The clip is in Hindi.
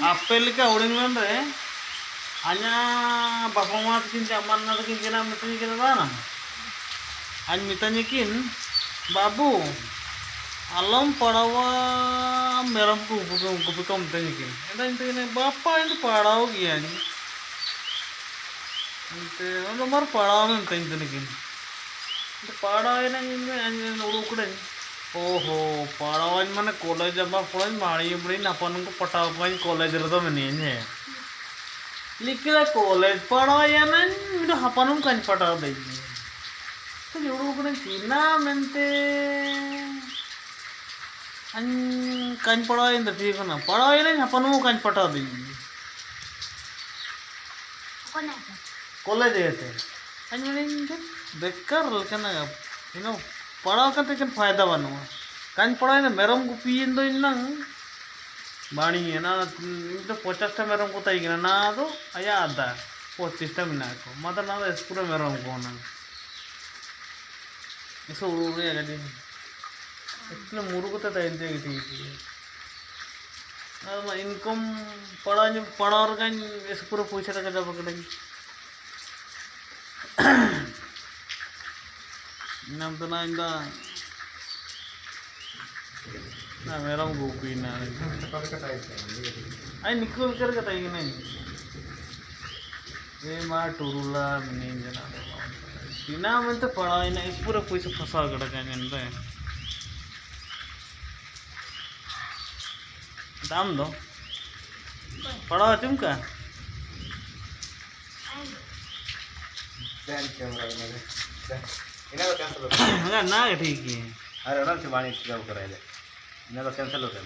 Apel ka uling lan re. Hanya bapak mat kin zaman na kin kina mitani kina bana. An mitani kin babu alam padawa meram ku bukum mitani kin. Enda intine bapak itu padaw kiya ni. Inte nomor padaw mitani kin. Inte padaw ina kin urukuden. ओहो पढ़ावन माने कॉलेज जब पढ़ाई मारी बड़ी ना अपन को पटाव पाई कॉलेज रहा मैंने ने लिखला कॉलेज पढ़ा या ना मेरे हपनम कहीं पटाव दे तो जोड़ो कने चीना मेंते अन कहीं पढ़ा इंद ठीक ना पढ़ा या ना हपनम कहीं पटाव दे कॉलेज है थे अन मैंने बेकार लकना पढ़ाव करते क्या फायदा बनवा कान पढ़ाई ना मेरम को पियन दो इन लंग बाणी है ना तो 50 मेरम को ताई ना तो आया आधा 25 मिना को मतलब ना तो पूरे मेरम को ना इसे उड़े अगर दी इतने मुरु को तो ताई दे गई थी ना इनकम पढ़ा और कान इसे पूरे पैसे लगा जब करेंगे नाम तो ना इंदा ना मेरा गोपी ना आई निकल कर कता ही नहीं ये मार टूरुला नहीं जना बिना मैं तो पढ़ा ही नहीं इस पूरे पैसे फंसा कर रखा है जनता है दाम दो पढ़ा तुम का ना ठीक है अरे ना से वाणी जब कराए इन्हें तो कैंसिल हो गया